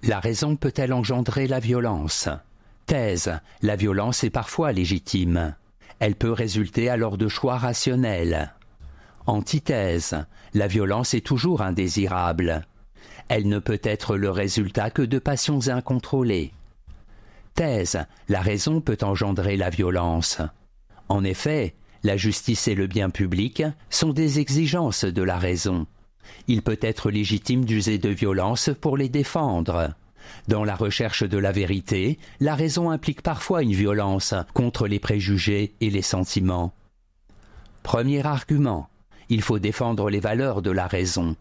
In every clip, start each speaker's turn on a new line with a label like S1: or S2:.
S1: La raison peut-elle engendrer la violence? Thèse. La violence est parfois légitime. Elle peut résulter alors de choix rationnels. Antithèse. La violence est toujours indésirable. Elle ne peut être le résultat que de passions incontrôlées. Thèse. La raison peut engendrer la violence. En effet, la justice et le bien public sont des exigences de la raison. Il peut être légitime d'user de violence pour les défendre. Dans la recherche de la vérité, la raison implique parfois une violence contre les préjugés et les sentiments. Premier argument. Il faut défendre les valeurs de la raison.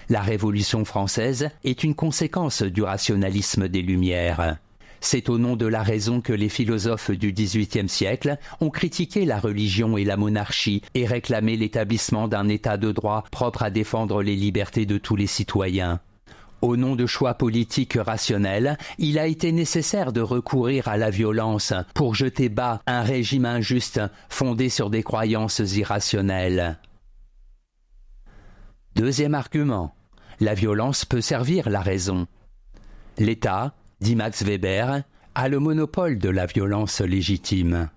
S1: La Révolution française est une conséquence du rationalisme des Lumières. C'est au nom de la raison que les philosophes du XVIIIe siècle ont critiqué la religion et la monarchie et réclamé l'établissement d'un état de droit propre à défendre les libertés de tous les citoyens. Au nom de choix politiques rationnels, il a été nécessaire de recourir à la violence pour jeter bas un régime injuste fondé sur des croyances irrationnelles. Deuxième argument. La violence peut servir la raison. L'État, dit Max Weber, a le monopole de la violence légitime.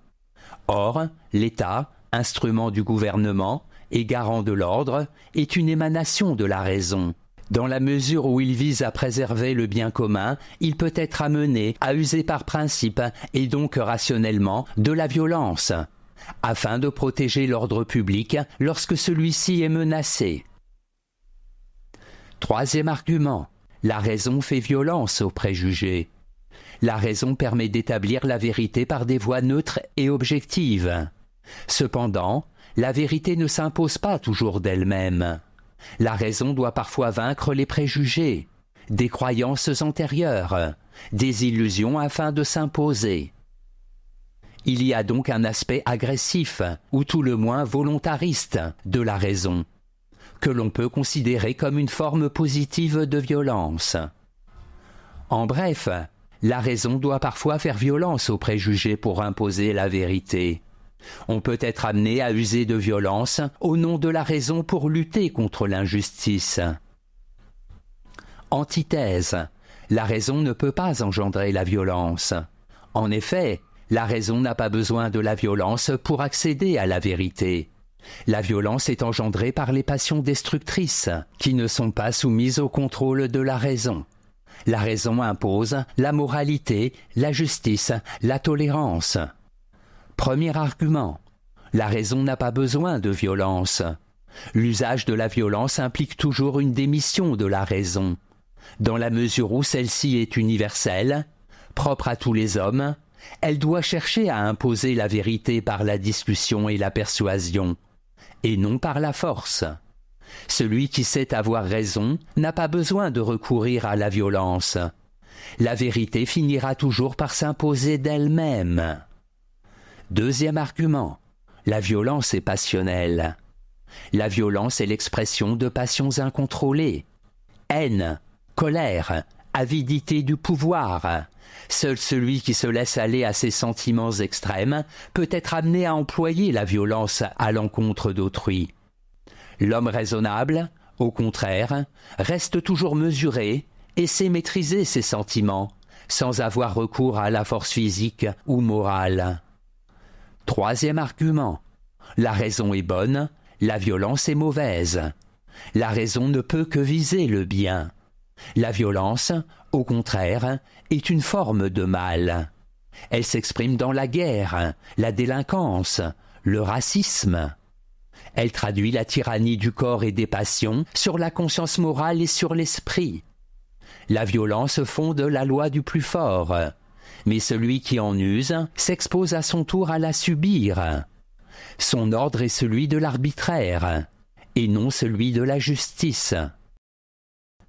S1: Or, l'État, instrument du gouvernement et garant de l'ordre, est une émanation de la raison. Dans la mesure où il vise à préserver le bien commun, il peut être amené à user par principe et donc rationnellement de la violence, afin de protéger l'ordre public lorsque celui-ci est menacé. Troisième argument. La raison fait violence aux préjugés. La raison permet d'établir la vérité par des voies neutres et objectives. Cependant, la vérité ne s'impose pas toujours d'elle-même. La raison doit parfois vaincre les préjugés, des croyances antérieures, des illusions afin de s'imposer. Il y a donc un aspect agressif, ou tout le moins volontariste, de la raison, que l'on peut considérer comme une forme positive de violence. En bref, la raison doit parfois faire violence aux préjugés pour imposer la vérité. On peut être amené à user de violence au nom de la raison pour lutter contre l'injustice. Antithèse. La raison ne peut pas engendrer la violence. En effet, la raison n'a pas besoin de la violence pour accéder à la vérité. La violence est engendrée par les passions destructrices, qui ne sont pas soumises au contrôle de la raison. La raison impose la moralité, la justice, la tolérance. Premier argument. La raison n'a pas besoin de violence. L'usage de la violence implique toujours une démission de la raison. Dans la mesure où celle-ci est universelle, propre à tous les hommes, elle doit chercher à imposer la vérité par la discussion et la persuasion, et non par la force. Celui qui sait avoir raison n'a pas besoin de recourir à la violence. La vérité finira toujours par s'imposer d'elle-même. Deuxième argument. La violence est passionnelle. La violence est l'expression de passions incontrôlées. Haine, colère, avidité du pouvoir. Seul celui qui se laisse aller à ses sentiments extrêmes peut être amené à employer la violence à l'encontre d'autrui. L'homme raisonnable, au contraire, reste toujours mesuré et sait maîtriser ses sentiments, sans avoir recours à la force physique ou morale. Troisième argument. La raison est bonne, la violence est mauvaise. La raison ne peut que viser le bien. La violence, au contraire, est une forme de mal. Elle s'exprime dans la guerre, la délinquance, le racisme. Elle traduit la tyrannie du corps et des passions sur la conscience morale et sur l'esprit. La violence fonde la loi du plus fort, mais celui qui en use s'expose à son tour à la subir. Son ordre est celui de l'arbitraire, et non celui de la justice.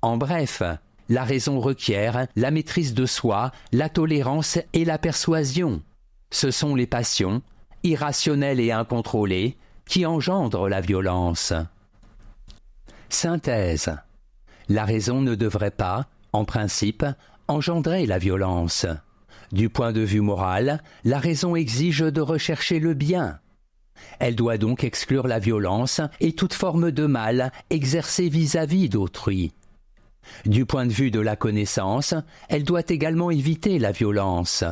S1: En bref, la raison requiert la maîtrise de soi, la tolérance et la persuasion. Ce sont les passions, irrationnelles et incontrôlées, qui engendrent la violence. Synthèse. La raison ne devrait pas, en principe, engendrer la violence. Du point de vue moral, la raison exige de rechercher le bien. Elle doit donc exclure la violence et toute forme de mal exercée vis-à-vis d'autrui. Du point de vue de la connaissance, elle doit également éviter la violence,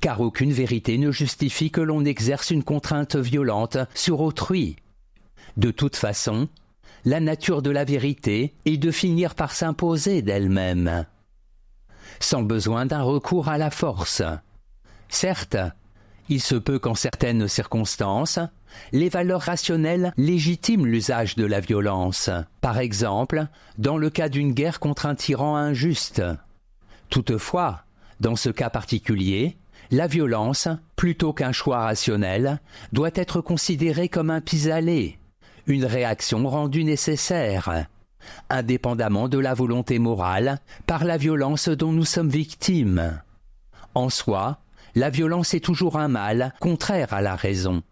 S1: car aucune vérité ne justifie que l'on exerce une contrainte violente sur autrui. De toute façon, la nature de la vérité est de finir par s'imposer d'elle-même, sans besoin d'un recours à la force. Certes, il se peut qu'en certaines circonstances, les valeurs rationnelles légitiment l'usage de la violence, par exemple, dans le cas d'une guerre contre un tyran injuste. Toutefois, dans ce cas particulier, la violence, plutôt qu'un choix rationnel, doit être considérée comme un pis-aller, une réaction rendue nécessaire, indépendamment de la volonté morale, par la violence dont nous sommes victimes. En soi, la violence est toujours un mal contraire à la raison.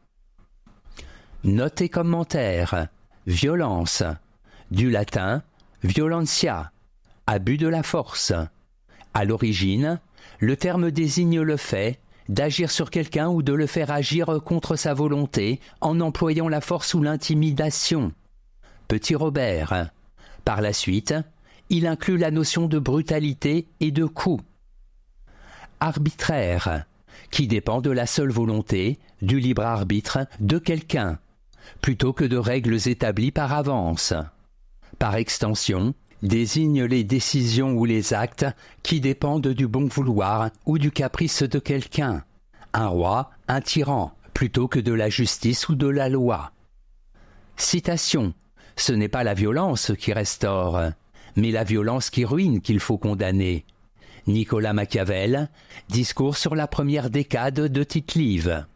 S1: Notes et commentaires. Violence. Du latin violentia, abus de la force. À l'origine, le terme désigne le fait d'agir sur quelqu'un ou de le faire agir contre sa volonté en employant la force ou l'intimidation. Petit Robert. Par la suite, il inclut la notion de brutalité et de coup. Arbitraire, qui dépend de la seule volonté, du libre arbitre de quelqu'un, plutôt que de règles établies par avance. Par extension, désigne les décisions ou les actes qui dépendent du bon vouloir ou du caprice de quelqu'un, un roi, un tyran, plutôt que de la justice ou de la loi. Citation. Ce n'est pas la violence qui restaure, mais la violence qui ruine qu'il faut condamner. Nicolas Machiavel, Discours sur la première décade de Tite-Live.